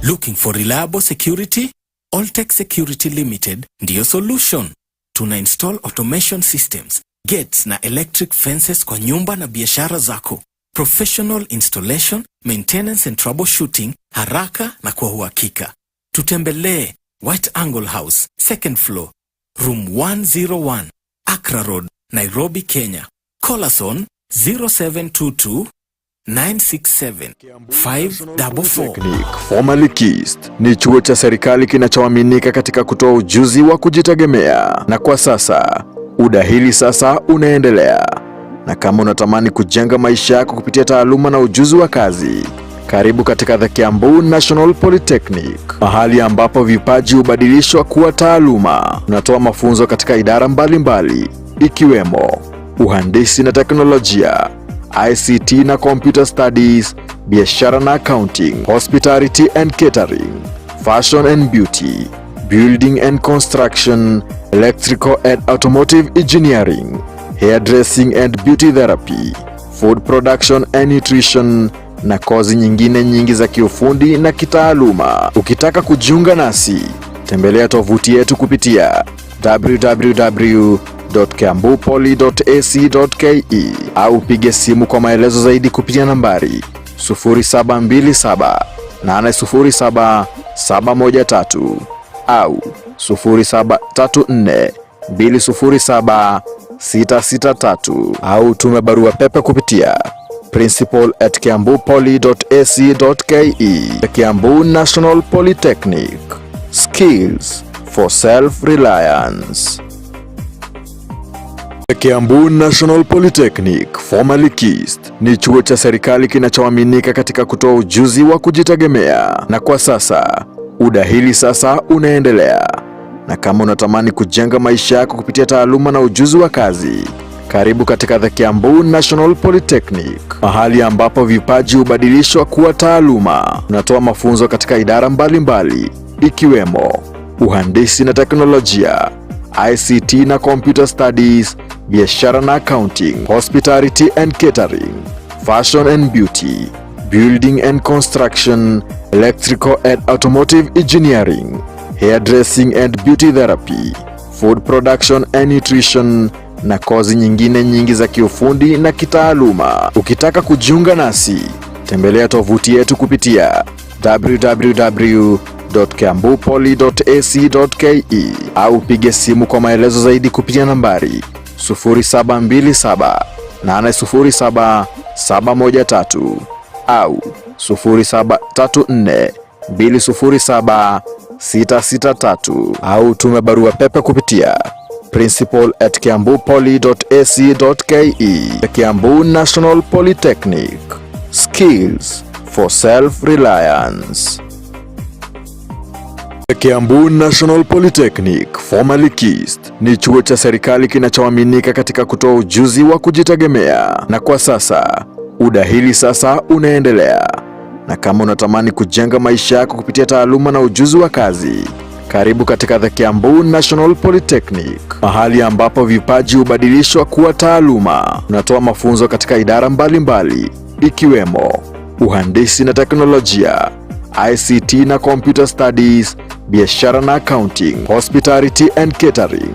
Looking for reliable security? Alltech Security Limited ndiyo solution. Tuna install automation systems, gates na electric fences kwa nyumba na biashara zako. Professional installation, maintenance and troubleshooting haraka na kwa uhakika. Tutembelee White Angle House, second floor, room 101, Accra Road, Nairobi, Kenya. Call us on 0722 967 544. Formerly KIST ni chuo cha serikali kinachoaminika katika kutoa ujuzi wa kujitegemea, na kwa sasa udahili sasa unaendelea. Na kama unatamani kujenga maisha yako kupitia taaluma na ujuzi wa kazi, karibu katika The Kiambu National Polytechnic, mahali ambapo vipaji hubadilishwa kuwa taaluma. Tunatoa mafunzo katika idara mbalimbali ikiwemo uhandisi na teknolojia, ICT na computer studies, biashara na accounting, hospitality and catering, fashion and beauty, building and construction, electrical and automotive engineering, hairdressing and beauty therapy, food production and nutrition, na kozi nyingine nyingi za kiufundi na kitaaluma. Ukitaka kujiunga nasi, tembelea tovuti yetu kupitia www.kiambupoly.ac.ke au piga simu kwa maelezo zaidi kupitia nambari 0727 807 713 au 0734 207 663 au tume barua pepe kupitia principal@kiambupoly.ac.ke. The Kiambu National Polytechnic, skills for self-reliance. The Kiambu National Polytechnic, formerly KIST, ni chuo cha serikali kinachoaminika katika kutoa ujuzi wa kujitegemea, na kwa sasa udahili sasa unaendelea. Na kama unatamani kujenga maisha yako kupitia taaluma na ujuzi wa kazi, karibu katika The Kiambu National Polytechnic, mahali ambapo vipaji hubadilishwa kuwa taaluma. Tunatoa mafunzo katika idara mbalimbali ikiwemo uhandisi na teknolojia, ICT na computer studies, biashara na accounting, hospitality and catering, fashion and beauty, building and construction, electrical and automotive engineering, hairdressing and beauty therapy, food production and nutrition, na kozi nyingine nyingi za kiufundi na kitaaluma. Ukitaka kujiunga nasi, tembelea tovuti yetu kupitia www.kiambupoly.ac.ke au piga simu kwa maelezo zaidi kupitia nambari 0727 807 713 au 0734 207 663 au tume barua pepe kupitia principal@kiambupoly.ac.ke. The Kiambu National Polytechnic, skills for self-reliance. The Kiambu National Polytechnic, formerly KIST, ni chuo cha serikali kinachoaminika katika kutoa ujuzi wa kujitegemea, na kwa sasa udahili sasa unaendelea. Na kama unatamani kujenga maisha yako kupitia taaluma na ujuzi wa kazi, karibu katika The Kiambu National Polytechnic, mahali ambapo vipaji hubadilishwa kuwa taaluma. Tunatoa mafunzo katika idara mbalimbali ikiwemo uhandisi na teknolojia, ICT na computer studies, biashara na accounting, hospitality and catering,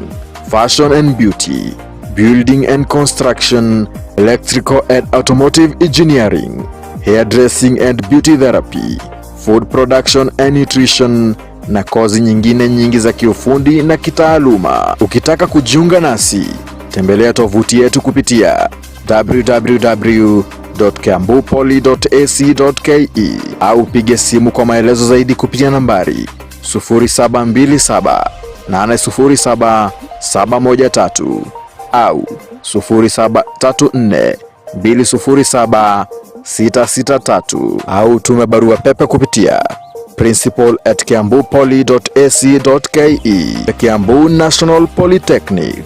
fashion and beauty, building and construction, electrical and automotive engineering, hairdressing and beauty therapy, food production and nutrition, na kozi nyingine nyingi za kiufundi na kitaaluma. Ukitaka kujiunga nasi, tembelea tovuti yetu kupitia www.kiambupoly.ac.ke au piga simu kwa maelezo zaidi kupitia nambari 0727 807 713 au 0734 207 663 au tume barua pepe kupitia principal@kiambupoly.ac.ke. The Kiambu National Polytechnic,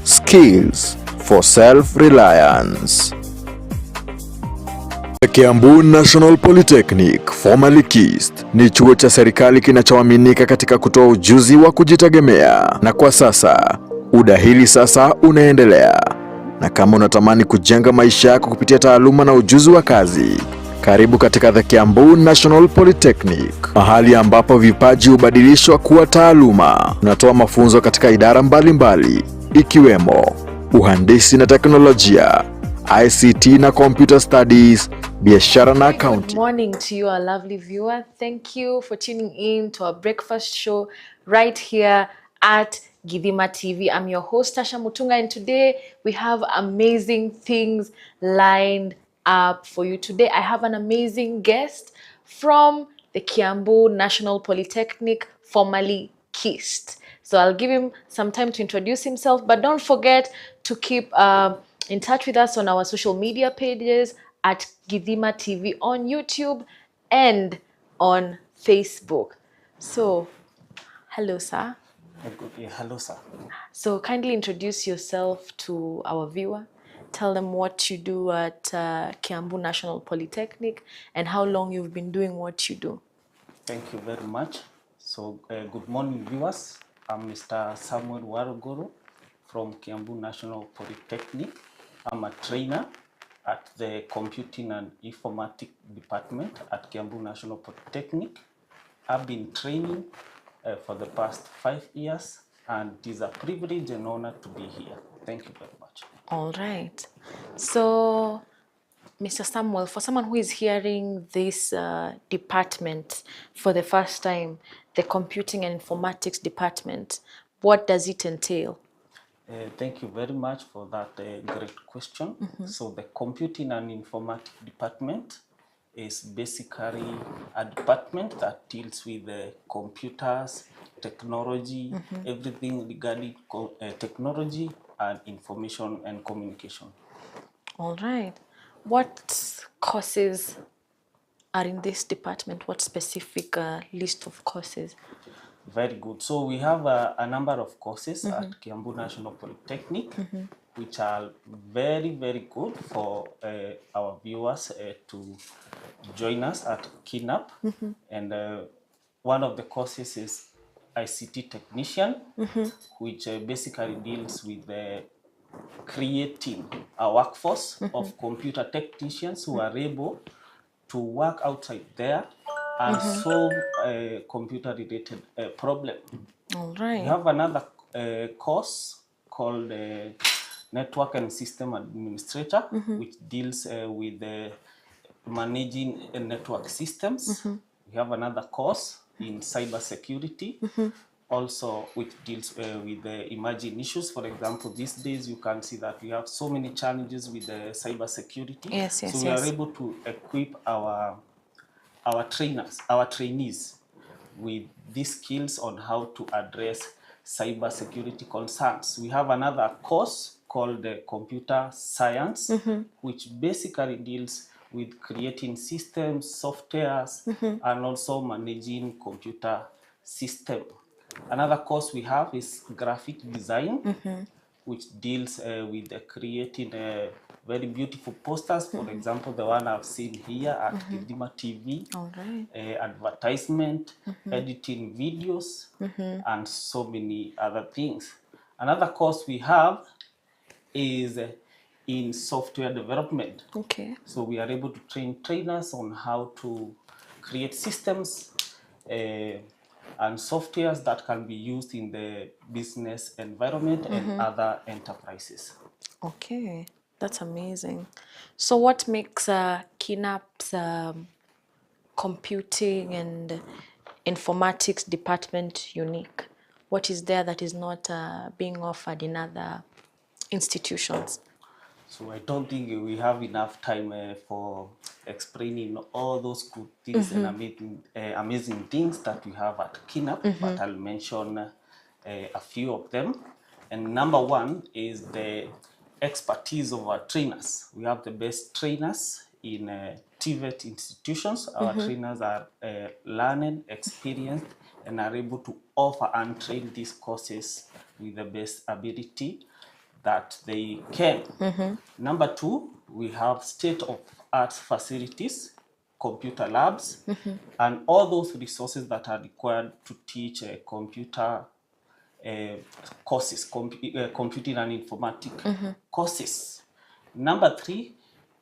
skills for self-reliance. The Kiambu National Polytechnic, formerly KIST, ni chuo cha serikali kinachoaminika katika kutoa ujuzi wa kujitegemea, na kwa sasa udahili sasa unaendelea. Na kama unatamani kujenga maisha yako kupitia taaluma na ujuzi wa kazi, Karibu katika the Kiambu National Polytechnic, mahali ambapo vipaji hubadilishwa kuwa taaluma. Tunatoa mafunzo katika idara mbalimbali ikiwemo uhandisi na teknolojia, ICT na computer studies, biashara na accounting. Good morning to you, our lovely viewer. Thank you for tuning in to our breakfast show right here at Githima TV. I'm your host, TASHA MUTUNGA, and today we have amazing things lined up for you. Today I have an amazing guest from the Kiambu National Polytechnic, formerly KIST. So I'll give him some time to introduce himself, but don't forget to keep in touch with us on our social media pages at Githima TV on YouTube and on Facebook. So, hello, sir. Hello, sir. So, kindly introduce yourself to our viewer. Tell them what you do at Kiambu National Polytechnic and how long you've been doing what you do. Thank you very much. So, good morning, viewers. I'm Mr. Samuel WARUGURU from Kiambu National Polytechnic. I'm a trainer at the Computing and Informatics Department at Kiambu National Polytechnic. I've been training for the past 5 years, and it is a privilege and honor to be here. Thank you very much. All right. So, Mr. Samuel, for someone who is hearing this department for the first time, the Computing and Informatics Department, what does it entail? Thank you very much for that great question. So the Computing and Informatics Department is basically a department that deals with computers, technology, everything regarding technology and information and communication. All right. What courses are in this department? What specific list of courses? Very good. So we have a number of courses at Kiambu National Polytechnic, which are very, very good for our viewers to join us at KINAP. And one of the courses is ICT Technician, which basically deals with creating a workforce of computer technicians who are able to work outside there and solve a computer-related problem. All right. We have another course called Network and System Administrator, which deals with managing network systems. We have another course in cyber security, also which deals with the emerging issues. For example, these days you can see that we have so many challenges with the cyber security. Yes, yes, so we are able to equip our trainees with these skills on how to address cyber security concerns. We have another course called computer science, which basically deals with creating systems, softwares, and also managing computer system. Another course we have is graphic design, which deals with creating very beautiful posters. For example, the one I've seen here at Githima TV, All right. advertisement, editing videos, and so many other things. Another course we have is in software development. Okay. So we are able to train trainers on how to create systems and softwares that can be used in the business environment and other enterprises. Okay. That's amazing. So what makes KINAP's computing and informatics department unique? What is there that is not being offered in other institutions? So I don't think we have enough time for explaining all those good things and amazing things that we have at KINAP, but I'll mention a few of them. And number one is the expertise of our trainers. We have the best trainers in TVET institutions. Our trainers are learned, experienced, and are able to offer and train these courses with the best ability that they can. Number two, we have state-of-art facilities, computer labs, and all those resources that are required to teach computer courses, computing and informatics courses. Number three,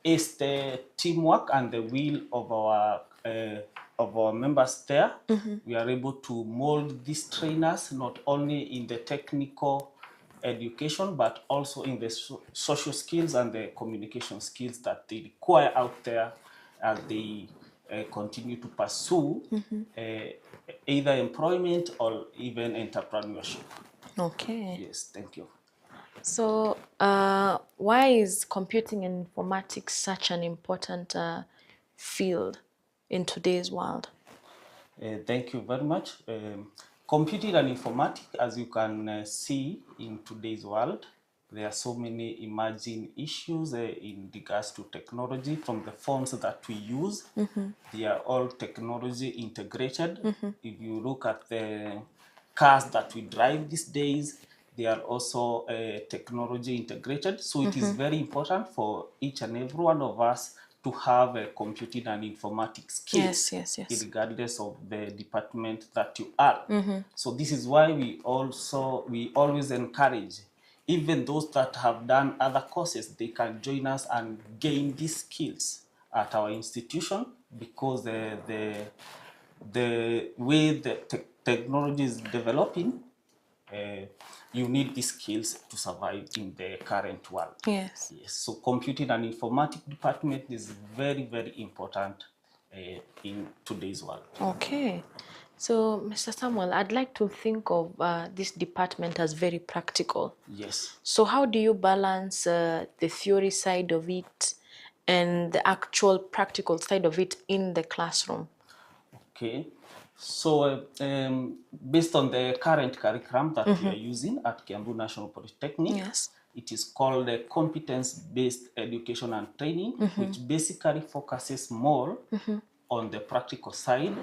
is the teamwork and the will of our members there. We are able to mold these trainers not only in the technical education, but also in the social skills and the communication skills that they require out there as they continue to pursue either employment or even entrepreneurship. Okay. Yes, thank you. So, why is computing and informatics such an important field in today's world? Thank you very much. Computing and informatics, as you can see in today's world, there are so many emerging issues in regards to technology. From the phones that we use, they are all technology integrated. If you look at the cars that we drive these days, they are also technology integrated. So it is very important for each and every one of us to have a computing and informatics skills, Yes. regardless of the department that you are. So this is why we always encourage, even those that have done other courses, they can join us and gain these skills at our institution, because the way the technology is developing, you need these skills to survive in the current world. Yes. So computing and informatics department is very, very important in today's world. Okay. So, Mr. Samuel, I'd like to think of this department as very practical. Yes. So how do you balance the theory side of it and the actual practical side of it in the classroom? Okay. So based on the current curriculum that we are using at Kiambu National Polytechnic, Yes. it is called competence-based education and training, which basically focuses more on the practical side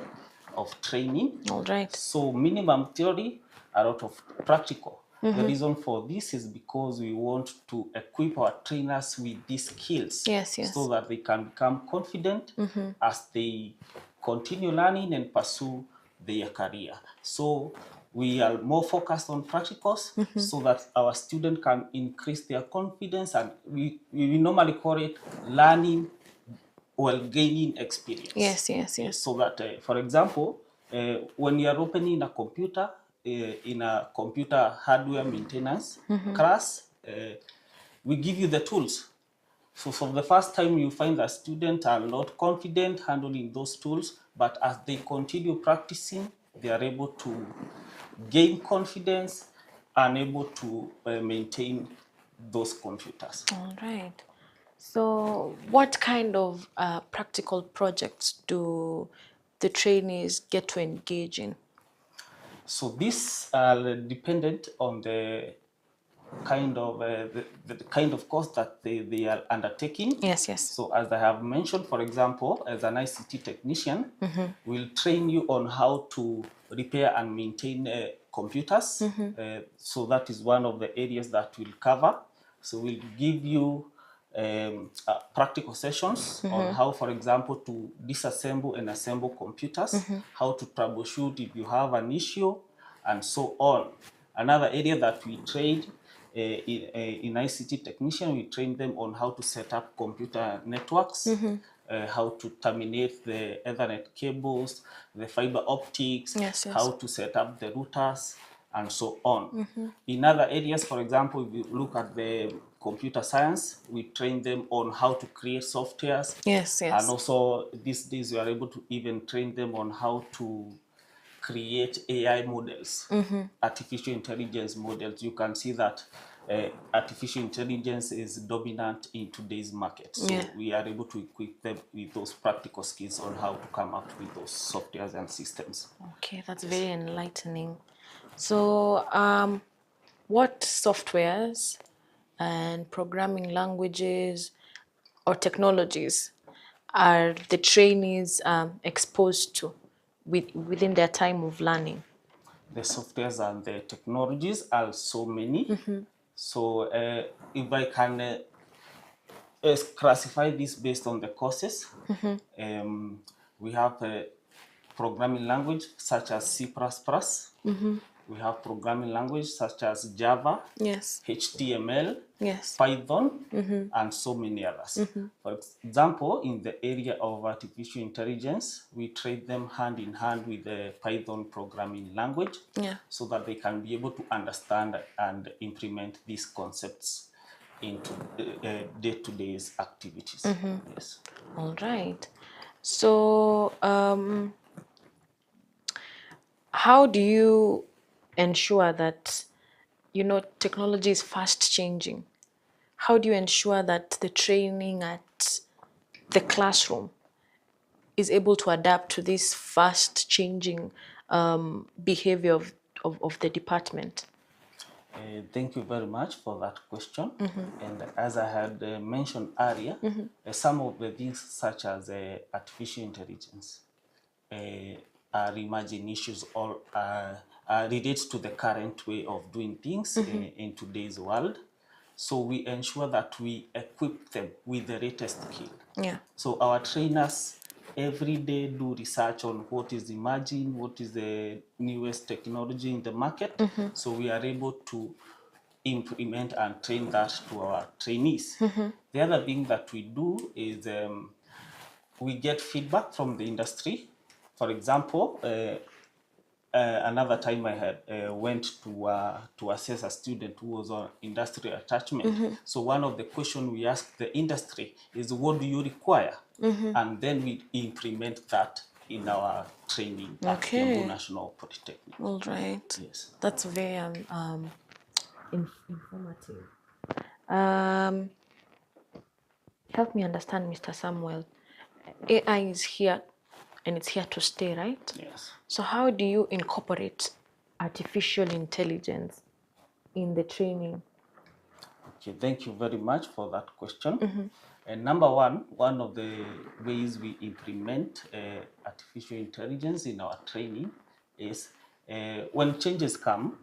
of training. All right. So minimum theory, a lot of practical. The reason for this is because we want to equip our trainers with these skills, Yes. so that they can become confident as they continue learning and pursue their career. So we are more focused on practicals, so that our students can increase their confidence, and we normally call it learning while gaining experience. Yes. So that, for example, when you are opening a computer, in a computer hardware maintenance class, we give you the tools. So for the first time, you find that students are not confident handling those tools, but as they continue practicing, they are able to gain confidence and able to maintain those computers. All right. So what kind of practical projects do the trainees get to engage in? So these are dependent on the kind of the kind of course that they are undertaking. Yes. So as I have mentioned, for example, as an ICT technician, we'll train you on how to repair and maintain computers. So that is one of the areas that we'll cover. So we'll give you practical sessions on how, for example, to disassemble and assemble computers, how to troubleshoot if you have an issue, and so on. Another area that we train in ICT technician, we train them on how to set up computer networks, how to terminate the Ethernet cables, the fiber optics, Yes. how to set up the routers, and so on. In other areas, for example, if you look at the computer science, we train them on how to create softwares. Yes. And also these days we are able to even train them on how to create AI models, artificial intelligence models. You can see that artificial intelligence is dominant in today's market. So we are able to equip them with those practical skills on how to come up with those softwares and systems. Okay, that's very enlightening. So what softwares and programming languages or technologies are the trainees exposed to within their time of learning? The softwares and the technologies are so many. So if I can classify this based on the courses, we have a programming language such as C++. We have programming language such as Java, Yes. HTML, Yes. Python, and so many others. For example, in the area of artificial intelligence, we trade them hand in hand with the Python programming language, Yeah. so that they can be able to understand and implement these concepts into day-to-day activities. Yes. All right. So, how do you ensure that, technology is fast changing? How do you ensure that the training at the classroom is able to adapt to this fast changing behavior of the department? Thank you very much for that question. And as I had mentioned earlier, some of the things such as artificial intelligence are emerging issues or relates to the current way of doing things in today's world. So we ensure that we equip them with the latest skill. Yeah. So our trainers every day do research on what is emerging, what is the newest technology in the market. So we are able to implement and train that to our trainees. The other thing that we do is we get feedback from the industry. For example, another time I had went to assess a student who was on industrial attachment. So one of the questions we asked the industry is, what do you require? And then we implement that in our training at Kiambu National Polytechnic. All right. Yes. That's very informative. Help me understand, Mr. Samuel. AI is here and it's here to stay, right? Yes. So how do you incorporate artificial intelligence in the training? Okay, thank you very much for that question. And number one of the ways we implement artificial intelligence in our training is when changes come,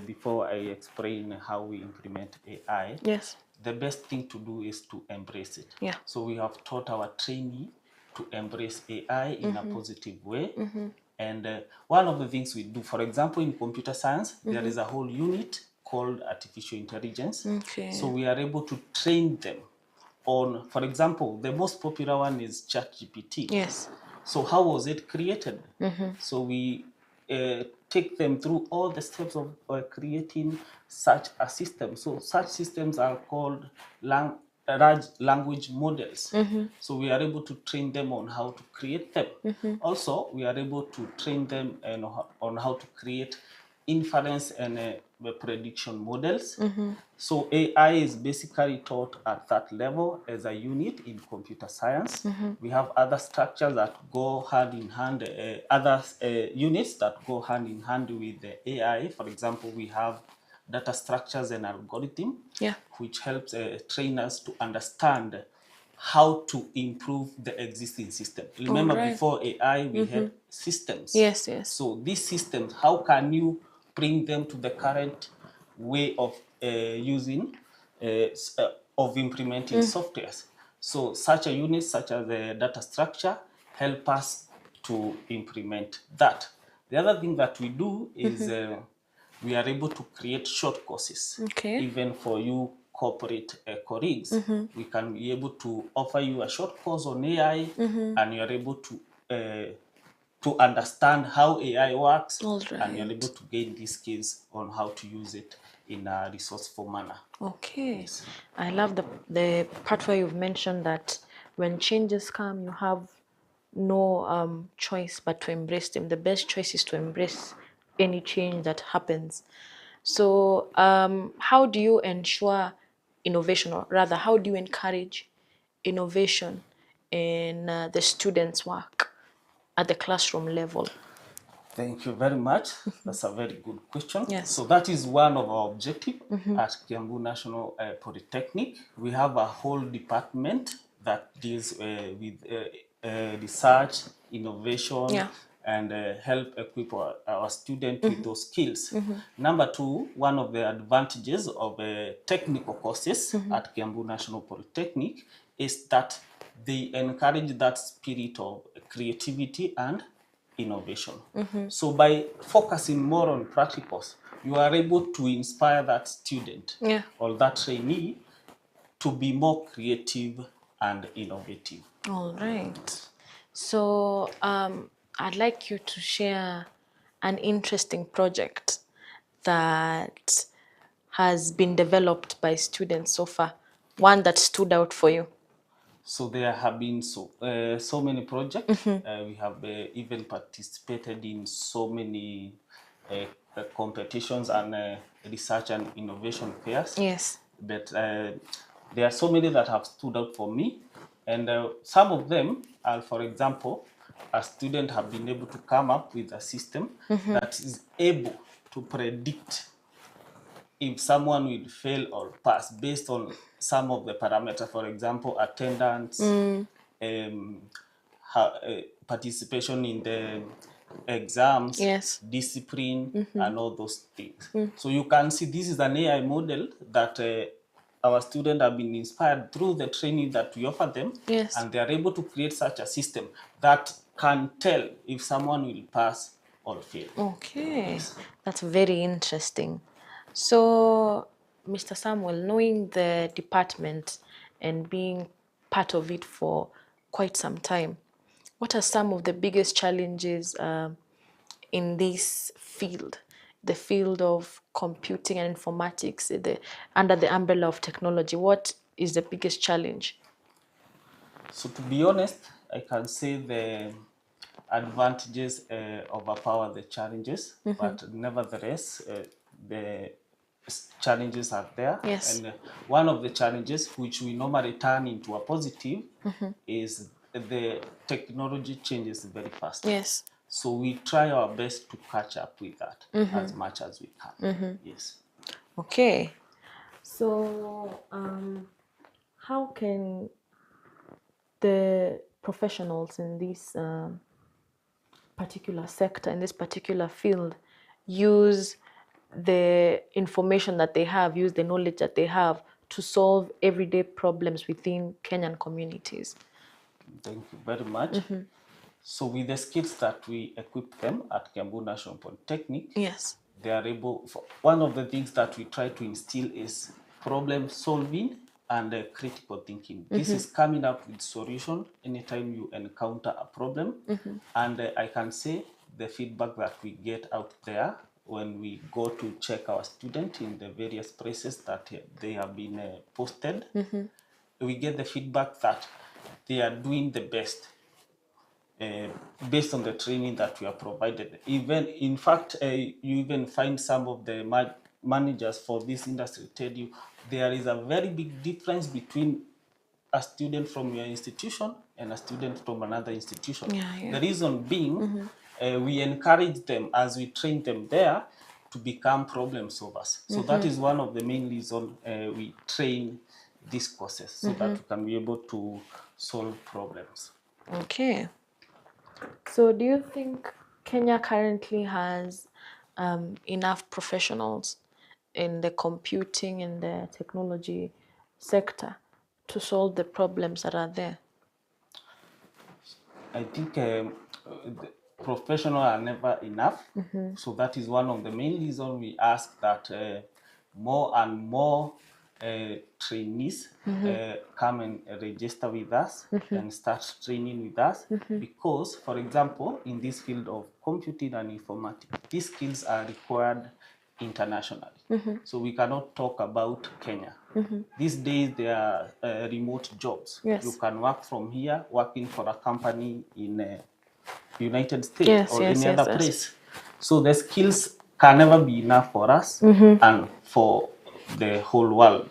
before I explain how we implement AI, Yes. the best thing to do is to embrace it. Yeah. So we have taught our trainee to embrace AI in a positive way. And one of the things we do, for example, in computer science, there is a whole unit called artificial intelligence. Okay. So we are able to train them on, for example, the most popular one is ChatGPT. Yes. So how was it created? So we take them through all the steps of creating such a system. So such systems are called large language models. So we are able to train them on how to create them. Also, we are able to train them on how to create inference and prediction models. So AI is basically taught at that level as a unit in computer science. We have other structures that go hand in hand, other units that go hand in hand with the AI. For example, we have data structures and algorithm, which helps trainers to understand how to improve the existing system. Remember, before AI, we had systems. Yes, yes. So these systems, how can you bring them to the current way of of implementing softwares? So such a unit, such as the data structure, help us to implement that. The other thing that we do is we are able to create short courses, even for you corporate colleagues. We can be able to offer you a short course on AI, and you are able to understand how AI works, and you're able to gain these skills on how to use it in a resourceful manner. Okay. Yes. I love the part where you've mentioned that when changes come, you have no choice but to embrace them. The best choice is to embrace any change that happens. So how do you ensure innovation, or rather, how do you encourage innovation in the students' work at the classroom level? Thank you very much. That's a very good question. Yes. So that is one of our objectives at Kiambu National Polytechnic. We have a whole department that deals with research, innovation, and help equip our students with those skills. Number two, one of the advantages of technical courses at Kiambu National Polytechnic is that they encourage that spirit of creativity and innovation. So by focusing more on practicals, you are able to inspire that student or that trainee to be more creative and innovative. All right. So I'd like you to share an interesting project that has been developed by students so far, one that stood out for you. So there have been so many projects. We have even participated in so many competitions and research and innovation fairs. Yes. But there are so many that have stood out for me. And some of them are, for example, a student have been able to come up with a system that is able to predict if someone will fail or pass based on some of the parameters, for example, attendance, participation in the exams, discipline, and all those things. So you can see this is an AI model that our students have been inspired through the training that we offer them, and they are able to create such a system that can tell if someone will pass or fail. Okay, that's very interesting. So, Mr. Samuel, knowing the department and being part of it for quite some time, what are some of the biggest challenges in this field, the field of computing and informatics, under the umbrella of technology? What is the biggest challenge? So to be honest, I can say the advantages overpower the challenges, but nevertheless, the challenges are there. And one of the challenges which we normally turn into a positive is the technology changes very fast. So we try our best to catch up with that as much as we can. Yes. Okay. So how can the professionals in this particular sector, in this particular field, use the information that they have, use the knowledge that they have to solve everyday problems within Kenyan communities? Thank you very much. So with the skills that we equip them at Kiambu National Polytechnic, they are able, one of the things that we try to instill is problem solving and critical thinking. This is coming up with solution anytime you encounter a problem. And I can say the feedback that we get out there when we go to check our students in the various places that they have been posted, we get the feedback that they are doing the best based on the training that we are provided. Even, in fact, you even find some of the managers for this industry tell you there is a very big difference between a student from your institution and a student from another institution. The reason being, we encourage them as we train them there to become problem solvers. So that is one of the main reasons we train these courses, so that we can be able to solve problems. Okay. So do you think Kenya currently has enough professionals in the computing and the technology sector to solve the problems that are there? I think the professionals are never enough. So that is one of the main reasons we ask that more and more trainees come and register with us and start training with us, because, for example, in this field of computing and informatics, these skills are required internationally. So we cannot talk about Kenya. These days there are remote jobs. You can work from here, working for a company in United States or any other place. So the skills can never be enough for us and for the whole world.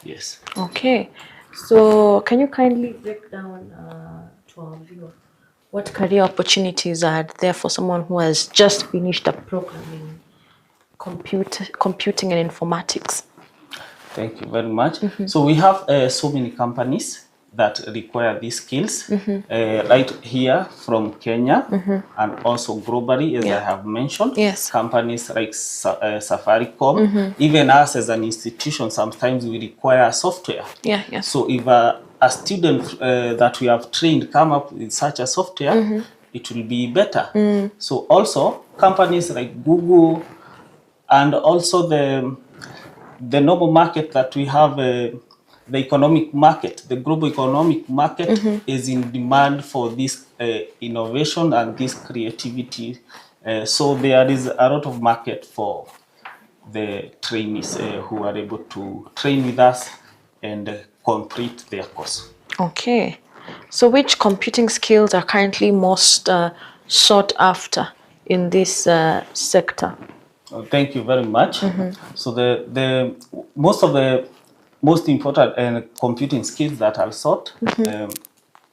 Yes. Okay. So can you kindly break down to our viewer what career opportunities are there for someone who has just finished a program in computing and informatics? Thank you very much. So we have so many companies that require these skills right here from Kenya and also globally, as I have mentioned. Companies like Safaricom, even us as an institution, sometimes we require software. So if a student that we have trained come up with such a software, it will be better. So also companies like Google and also the normal market that we have, the economic market, the global economic market is in demand for this innovation and this creativity. So there is a lot of market for the trainees who are able to train with us and complete their course. Okay. So which computing skills are currently most sought after in this sector? Thank you very much. So the most important computing skills that are sought,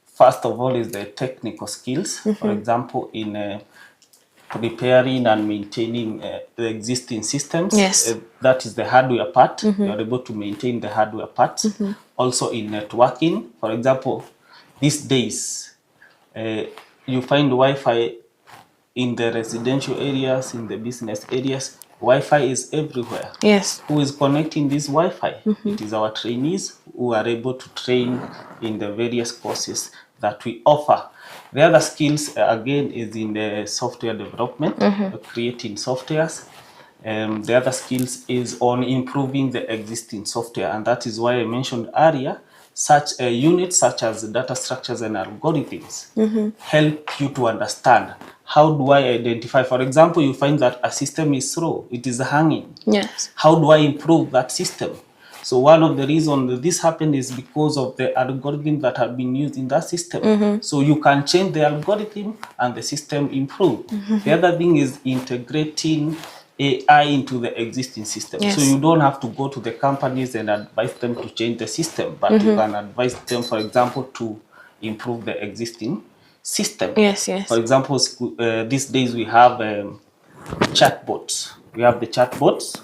first of all, is the technical skills. For example, in preparing and maintaining the existing systems. Yes. That is the hardware part. You are able to maintain the hardware parts. Also in networking, for example, these days you find Wi-Fi in the residential areas, in the business areas. Wi-Fi is everywhere. Yes. Who is connecting this Wi-Fi? It is our trainees who are able to train in the various courses that we offer. The other skills, again, is in the software development, creating softwares. The other skills is on improving the existing software, and that is why I mentioned earlier, such units such as data structures and algorithms help you to understand how do I identify. For example, you find that a system is slow, it is hanging. Yes. How do I improve that system? So one of the reasons this happened is because of the algorithm that have been used in that system. So you can change the algorithm and the system improve. The other thing is integrating AI into the existing system. Yes. So you don't have to go to the companies and advise them to change the system, but you can advise them, for example, to improve the existing system. Yes, yes. For example, these days we have chatbots. We have the chatbots.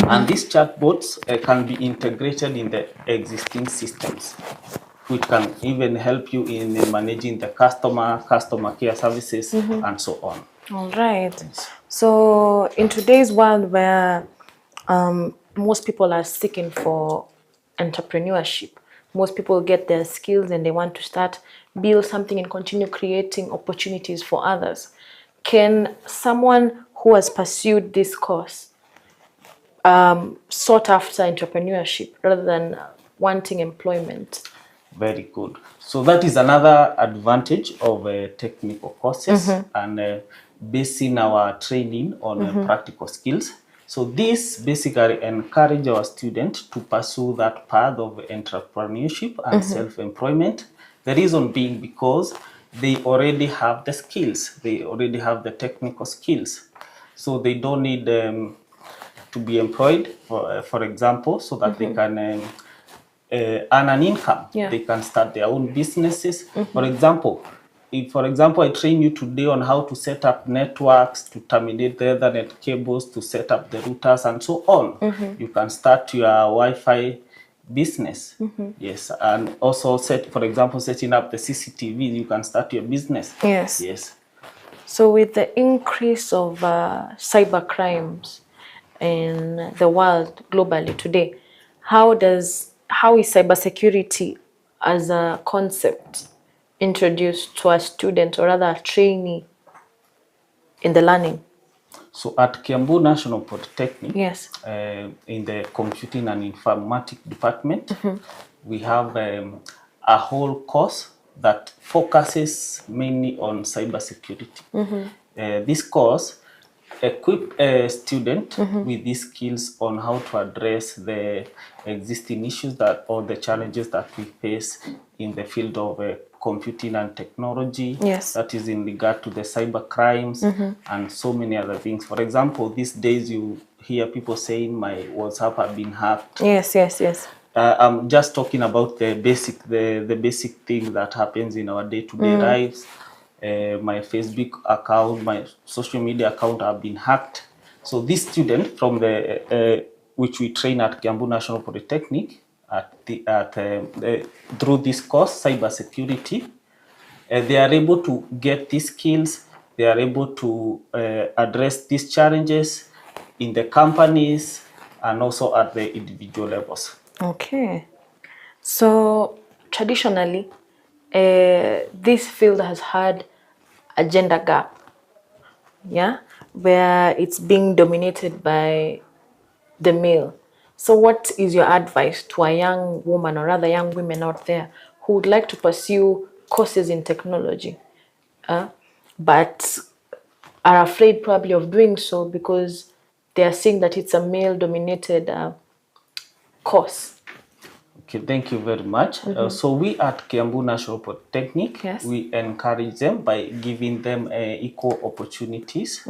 And these chatbots can be integrated in the existing systems, which can even help you in managing the customer care services, and so on. All right. So in today's world where most people are seeking for entrepreneurship, most people get their skills and they want to start, build something and continue creating opportunities for others. Can someone who has pursued this course sought after entrepreneurship rather than wanting employment? Very good. So that is another advantage of technical courses and basing our training on practical skills. So this basically encourage our students to pursue that path of entrepreneurship and self-employment. The reason being because they already have the skills, they already have the technical skills. So they don't need to be employed, for example, so that they can earn an income. Yeah. They can start their own businesses. For example, if I train you today on how to set up networks, to terminate the Ethernet cables, to set up the routers and so on, you can start your Wi-Fi business. Yes, and also for example, setting up the CCTV, you can start your business. Yes. Yes. So with the increase of cyber crimes in the world globally today, how is cybersecurity as a concept introduced to a student or rather a trainee in the learning? So at Kiambu National Polytechnic, Yes. In the Computing and Informatics department, we have a whole course that focuses mainly on cybersecurity. This course equips a student with these skills on how to address the existing issues or the challenges that we face in the field of computing and technology. Yes. That is in regard to the cyber crimes and so many other things. For example, these days you hear people saying my WhatsApp have been hacked. Yes, yes, yes. I'm just talking about the basic thing that happens in our day-to-day lives. My Facebook account, my social media account have been hacked. So this student from which we train at Kiambu National Polytechnic through this course, cybersecurity, they are able to get these skills. They are able to address these challenges in the companies and also at the individual levels. Okay. So traditionally, this field has had a gender gap, yeah, where it's being dominated by the male. So what is your advice to a young woman, or rather young women out there who would like to pursue courses in technology, but are afraid probably of doing so because they are seeing that it's a male-dominated course? Okay, thank you very much. So we at Kiambu National Polytechnic, Yes. we encourage them by giving them equal opportunities.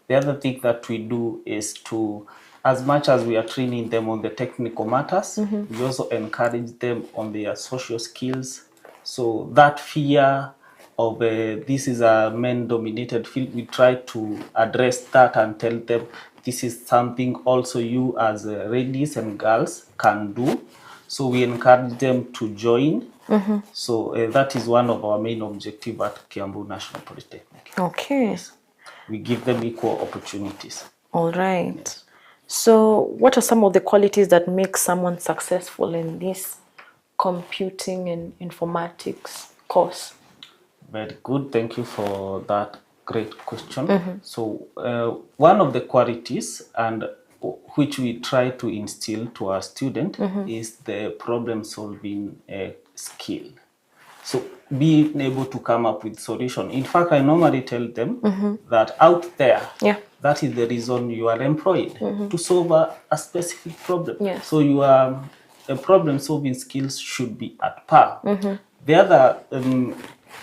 The other thing that we do is to, as much as we are training them on the technical matters, we also encourage them on their social skills. So that fear of this is a men-dominated field, we try to address that and tell them this is something also you as ladies and girls can do. So we encourage them to join. So that is one of our main objectives at Kiambu National Polytechnic. Okay. Yes. We give them equal opportunities. All right. Yes. So what are some of the qualities that make someone successful in this computing and informatics course? Very good. Thank you for that great question. So one of the qualities and which we try to instill to our student is the problem solving skill. So being able to come up with solution. In fact, I normally tell them that out there, that is the reason you are employed, to solve a specific problem. Yes. So your problem solving skills should be at par. The other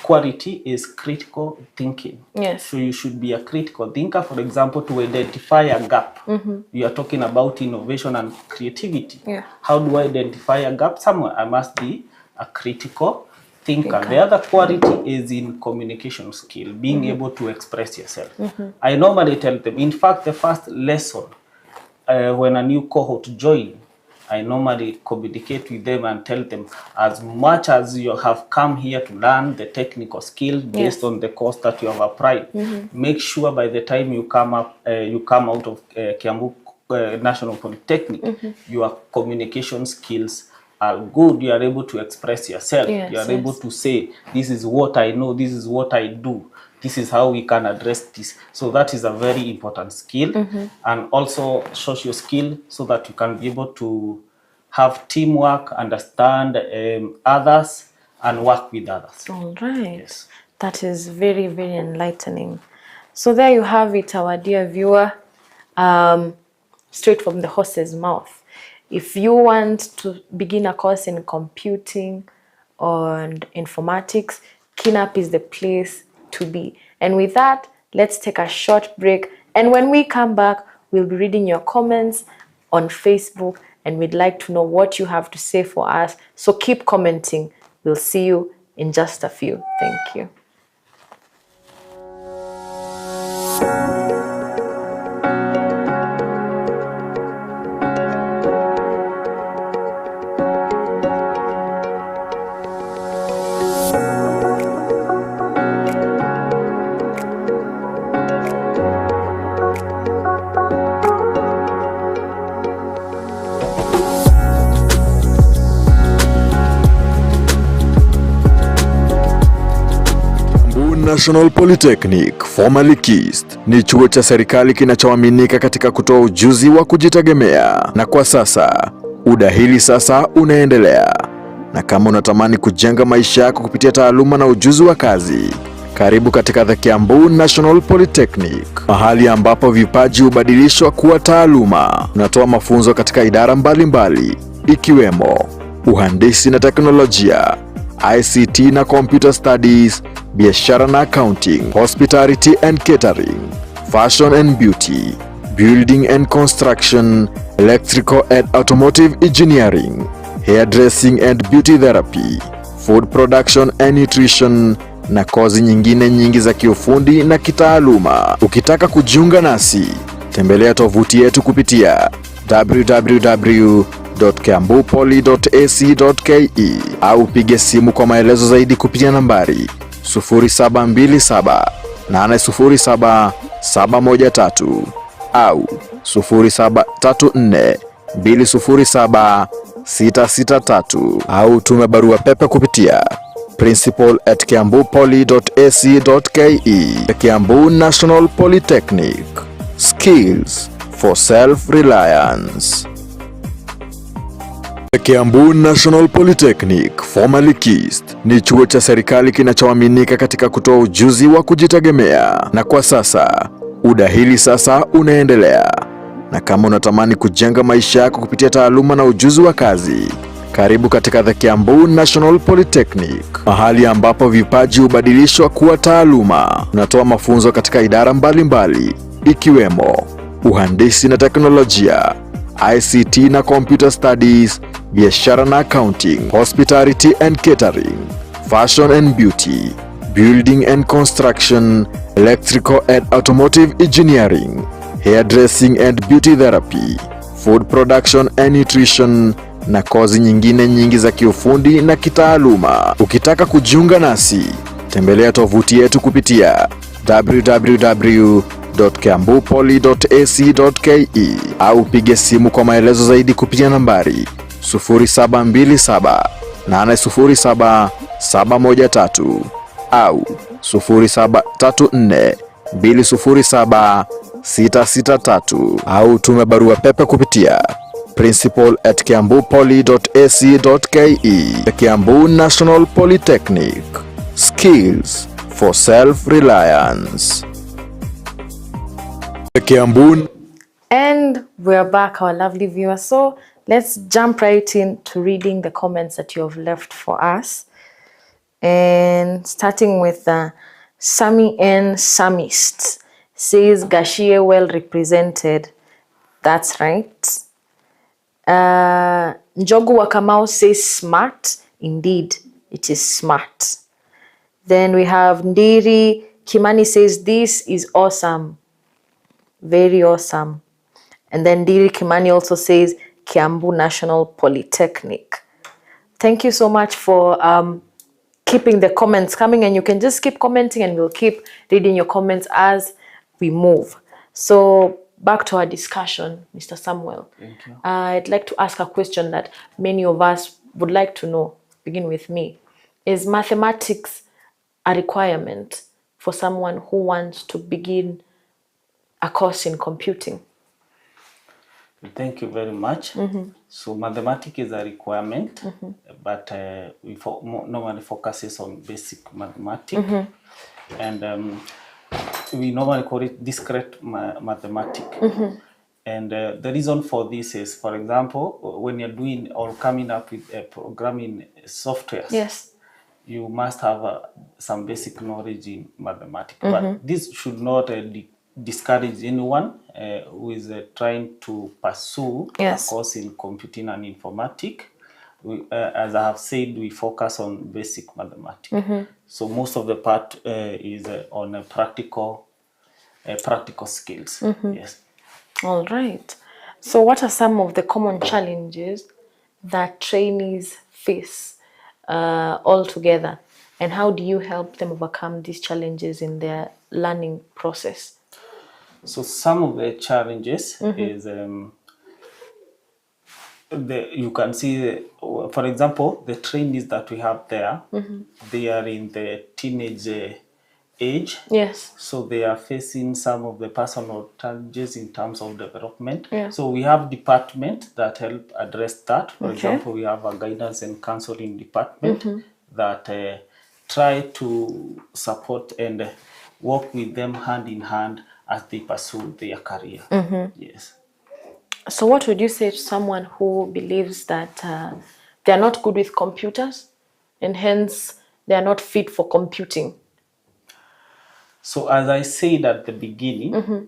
quality is critical thinking. Yes. So you should be a critical thinker, for example, to identify a gap. You are talking about innovation and creativity. Yeah. How do I identify a gap somewhere? I must be a critical thinker. The other quality is in communication skill, being able to express yourself. I normally tell them, in fact, the first lesson when a new cohort joins, I normally communicate with them and tell them, as much as you have come here to learn the technical skill based on the course that you have applied, make sure by the time you come out of Kiambu National Polytechnic, your communication skills are good. You are able to express yourself. Yes, you are able to say, this is what I know, this is what I do, this is how we can address this. So that is a very important skill. And also social skill, so that you can be able to have teamwork, understand others, and work with others. All right. Yes. That is very, very enlightening. So there you have it, our dear viewer, straight from the horse's mouth. If you want to begin a course in computing and informatics, KINAP is the place to be. And with that, let's take a short break. And when we come back, we'll be reading your comments on Facebook, and we'd like to know what you have to say for us. So keep commenting. We'll see you in just a few. Thank you. National Polytechnic, formerly KIST, ni chuo cha serikali kinachoaminika katika kutoa ujuzi wa kujitegemea, na kwa sasa udahili sasa unaendelea. Na kama unatamani kujenga maisha yako kupitia taaluma na ujuzi wa kazi, karibu katika the Kiambu National Polytechnic, mahali ambapo vipaji hubadilishwa kuwa taaluma. Unatoa mafunzo katika idara mbalimbali ikiwemo uhandisi na teknolojia, ICT na computer studies, biashara na accounting, hospitality and catering, fashion and beauty, building and construction, electrical and automotive engineering, hairdressing and beauty therapy, food production and nutrition, na kozi nyingine nyingi za kiufundi na kitaaluma. Ukitaka kujiunga nasi, tembelea tovuti yetu kupitia www.kiambupoly.ac.ke au pige simu kwa maelezo zaidi kupitia nambari 0727807713 au 0734207663 au tume barua pepe kupitia Principal at kiambupoly.ac.ke. The Kiambu National Polytechnic. Skills for self-reliance. The Kiambu National Polytechnic, formerly KIST, ni chuo cha serikali kinachoaminika katika kutoa ujuzi wa kujitegemea, na kwa sasa udahili sasa unaendelea. Na kama unatamani kujenga maisha yako kupitia taaluma na ujuzi wa kazi, karibu katika The Kiambu National Polytechnic, mahali ambapo vipaji hubadilishwa kuwa taaluma. Tunatoa mafunzo katika idara mbalimbali ikiwemo uhandisi na teknolojia, ICT na computer studies, biashara na accounting, hospitality and catering, fashion and beauty, building and construction, electrical and automotive engineering, hairdressing and beauty therapy, food production and nutrition, na kozi nyingine nyingi za kiufundi na kitaaluma. Ukitaka kujiunga nasi, tembelea tovuti yetu kupitia www.kiambupoly.ac.ke au pige simu kwa maelezo zaidi kupitia nambari 0727807713 au 0734207663 au tume barua pepe kupitia principal@kiambupoly.ac.ke. The Kiambu National Polytechnic. Skills for self-reliance. The Kiambu. And we're back, our lovely viewers. So let's jump right into reading the comments that you have left for us. And starting with Sammy N. Samist says, Gashie well represented. That's right. Njogu Wakamau says smart. Indeed, it is smart. Then we have Ndiri Kimani says, this is awesome. Very awesome. And then Ndiri Kimani also says, Kiambu National Polytechnic. Thank you so much for keeping the comments coming, and you can just keep commenting and we'll keep reading your comments as we move. So back to our discussion, Mr. Samuel. Thank you. I'd like to ask a question that many of us would like to know, begin with me. Is mathematics a requirement for someone who wants to begin a course in computing? Thank you very much. So mathematics is a requirement, but we normally focuses on basic mathematics, and we normally call it discrete mathematics. And the reason for this is, for example, when you're doing or coming up with a programming software, Yes. you must have some basic knowledge in mathematics. But this should not discourage anyone who is trying to pursue Yes. a course in computing and informatics. As I have said, we focus on basic mathematics. So most of the part is on practical skills. Yes. All right. So what are some of the common challenges that trainees face altogether, and how do you help them overcome these challenges in their learning process? So some of the challenges is you can see, for example, the trainees that we have there, they are in the teenage age. Yes. So they are facing some of the personal challenges in terms of development. Yeah. So we have departments that help address that. For Okay. example, we have a guidance and counseling department that try to support and work with them hand in hand as they pursue their career. Yes. So what would you say to someone who believes that they are not good with computers and hence they are not fit for computing? So as I said at the beginning,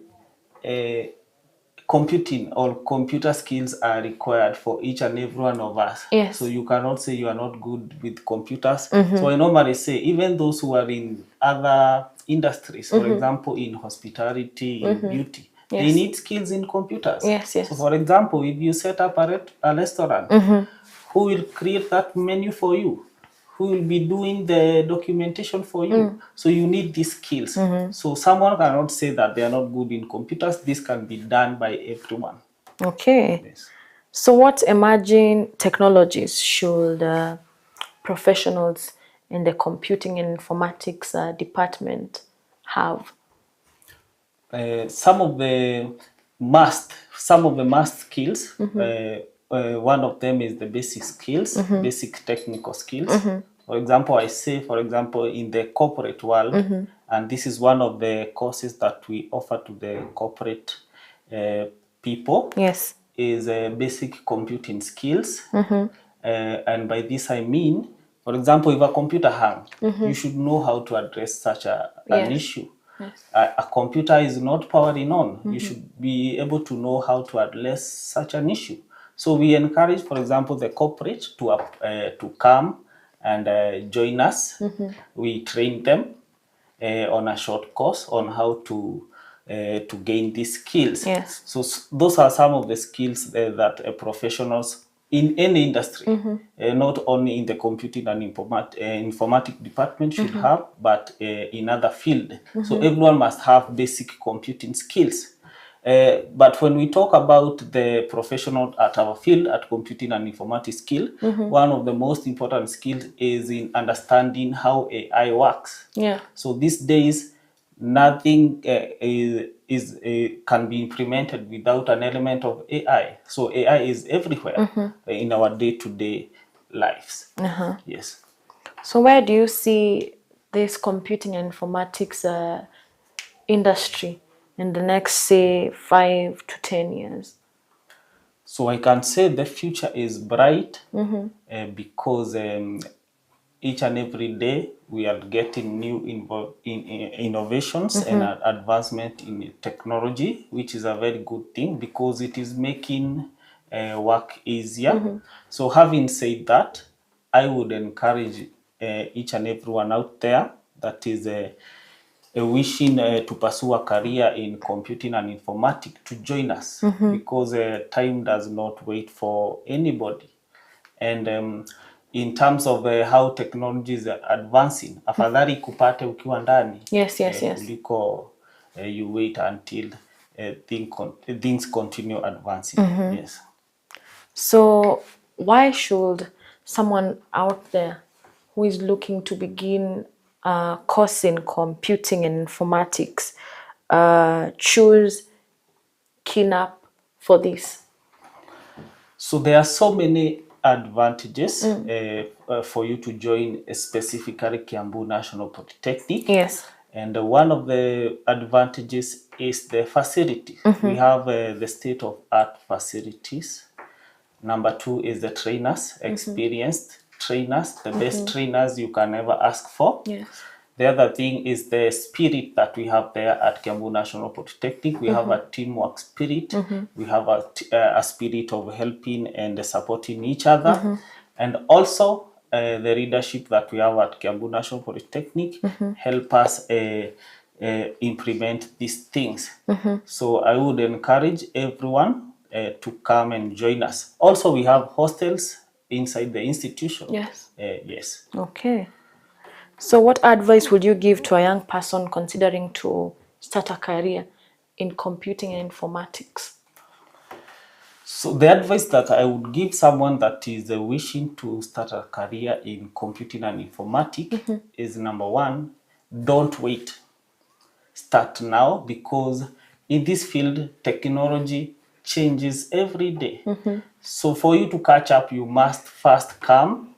computing or computer skills are required for each and every one of us. Yes. So you cannot say you are not good with computers. So I normally say even those who are in other industries, for example, in hospitality, in beauty, they Yes. need skills in computers. Yes, yes. So for example, if you set up a restaurant, who will create that menu for you? Who will be doing the documentation for you? So you need these skills. So someone cannot say that they are not good in computers. This can be done by everyone. Okay. Yes. So what emerging technologies should professionals in the computing and informatics department have? Some of the must skills. One of them is the basic skills, basic technical skills. For example, in the corporate world, and this is one of the courses that we offer to the corporate people. Yes. Is basic computing skills. And by this I mean, for example, if a computer hangs, you should know how to address such an issue. Yes. A computer is not powering on. You should be able to know how to address such an issue. So we encourage, for example, the corporate to come and join us. We train them on a short course on how to gain these skills. Yes. So those are some of the skills that professionals in any industry, not only in the computing and informatic department should have, but in other field. So everyone must have basic computing skills. But when we talk about the professional at our field, at computing and informatics skill, one of the most important skills is in understanding how AI works. Yeah. So these days, nothing can be implemented without an element of AI. So AI is everywhere in our day-to-day lives. Yes. So where do you see this computing and informatics industry in the next, say, 5 to 10 years? So I can say the future is bright because each and every day we are getting new innovations and advancement in technology, which is a very good thing because it is making work easier. So having said that, I would encourage each and everyone out there that is wishing to pursue a career in computing and informatics to join us because time does not wait for anybody. And in terms of how technology is advancing, afadhali kupate ukiwa ndani. Yes. Kuliko you wait until things continue advancing. Yes. So why should someone out there who is looking to begin a course in computing and informatics choose KINAP for this? So there are so many advantages for you to join specifically Kiambu National Polytechnic. Yes. And one of the advantages is the facility. We have the state-of-art facilities. Number 2 is the trainers, experienced trainers, the best trainers you can ever ask for. Yes. The other thing is the spirit that we have there at Kiambu National Polytechnic. We have a teamwork spirit. We have a spirit of helping and supporting each other. And also the leadership that we have at Kiambu National Polytechnic help us implement these things. So I would encourage everyone to come and join us. Also, we have hostels inside the institution. Yes. Yes. Okay. So what advice would you give to a young person considering to start a career in computing and informatics? So the advice that I would give someone that is wishing to start a career in computing and informatics is number 1, don't wait. Start now, because in this field, technology changes every day. So for you to catch up, you must first come,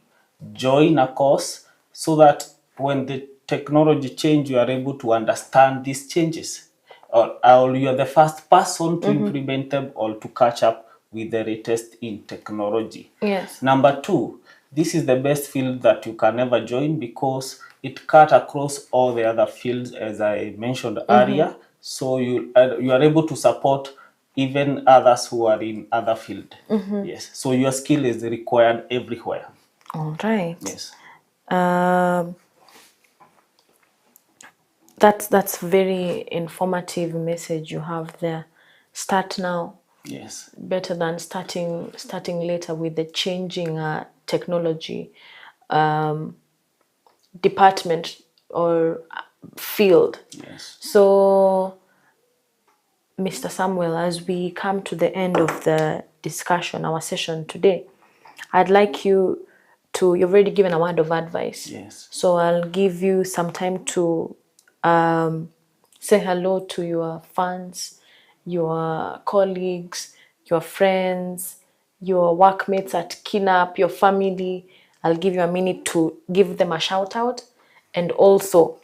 join a course, so that when the technology change, you are able to understand these changes. Or you are the first person to implement them or to catch up with the latest in technology. Yes. Number 2, this is the best field that you can ever join because it cuts across all the other fields, as I mentioned earlier. So you are able to support even others who are in other fields. Yes. So your skill is required everywhere. All right. Yes. That's very informative message you have there. Start now. Yes. Better than starting later with the changing technology department or field. Yes. So, Mr. Samuel, as we come to the end of the discussion, our session today, I'd like you you've already given a word of advice. Yes. So I'll give you some time to say hello to your fans, your colleagues, your friends, your workmates at KINAP, your family. I'll give you a minute to give them a shout out, and also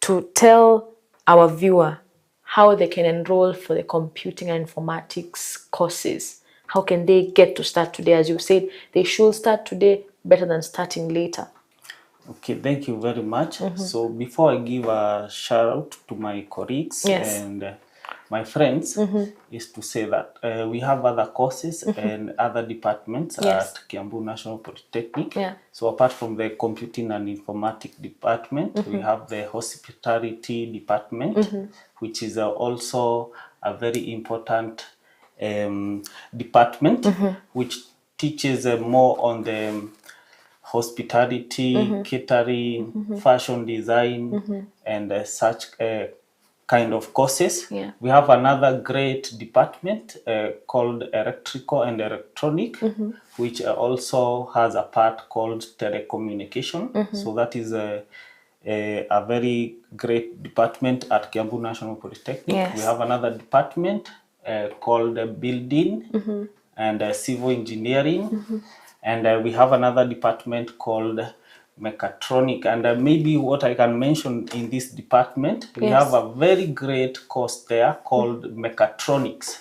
to tell our viewer how they can enroll for the computing and informatics courses. How can they get to start today? As you said, they should start today better than starting later. Okay, thank you very much. So before I give a shout out to my colleagues Yes. and my friends, is to say that we have other courses and other departments Yes. at Kiambu National Polytechnic. Yeah. So apart from the computing and informatics department, we have the hospitality department, which is also a very important department, which teaches more on the hospitality, catering, fashion design, and such kind of courses. Yeah. We have another great department called electrical and electronic, which also has a part called telecommunication. So that is a very great department at Kiambu National Polytechnic. Yes. We have another department called building and civil engineering. And we have another department called mechatronic. And maybe what I can mention in this department, we Yes. have a very great course there called mechatronics.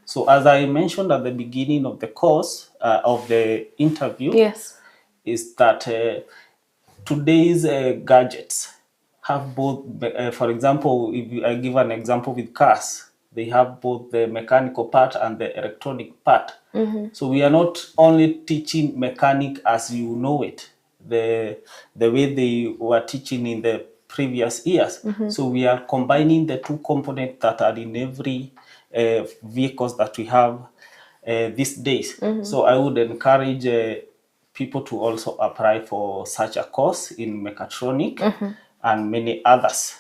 So as I mentioned at the beginning of the course, of the interview, Yes. is that today's gadgets have both, for example, if I give an example with cars, they have both the mechanical part and the electronic part. So we are not only teaching mechanic as you know it, the way they were teaching in the previous years. So we are combining the two components that are in every vehicles that we have these days. So I would encourage people to also apply for such a course in mechatronic and many others.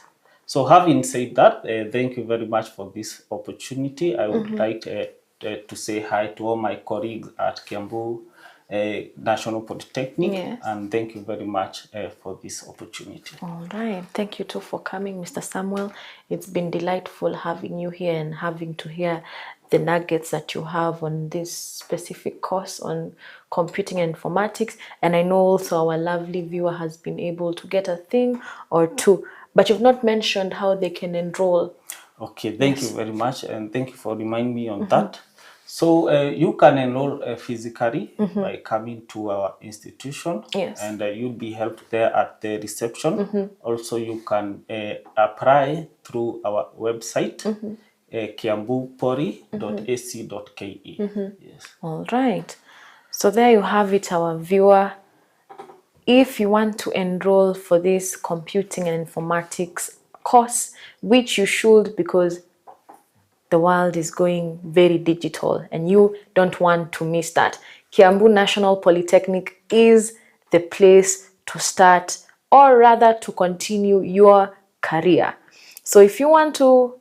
So having said that, thank you very much for this opportunity. I would like to say hi to all my colleagues at Kiambu National Polytechnic. Yes. And thank you very much for this opportunity. All right. Thank you too for coming, Mr. Samuel. It's been delightful having you here and having to hear the nuggets that you have on this specific course on computing and informatics. And I know also our lovely viewer has been able to get a thing or two, but you've not mentioned how they can enroll. Okay, thank you very much, and thank you for reminding me on that. So you can enroll physically by coming to our institution, Yes. and you'll be helped there at the reception. Also, you can apply through our website, kiambupori.ac.ke. Yes. All right. So there you have it, our viewer. If you want to enroll for this computing and informatics course, which you should, because the world is going very digital and you don't want to miss that, Kiambu National Polytechnic is the place to start, or rather to continue your career. So if you want to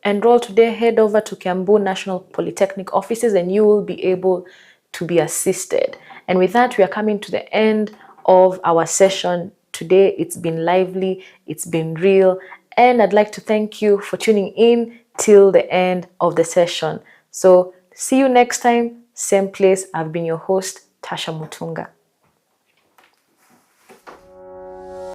enroll today, head over to Kiambu National Polytechnic offices and you will be able to be assisted. And with that, we are coming to the end of our session today. It's been lively, it's been real, and I'd like to thank you for tuning in till the end of the session. So see you next time, same place. I've been your host, Tasha Mutunga.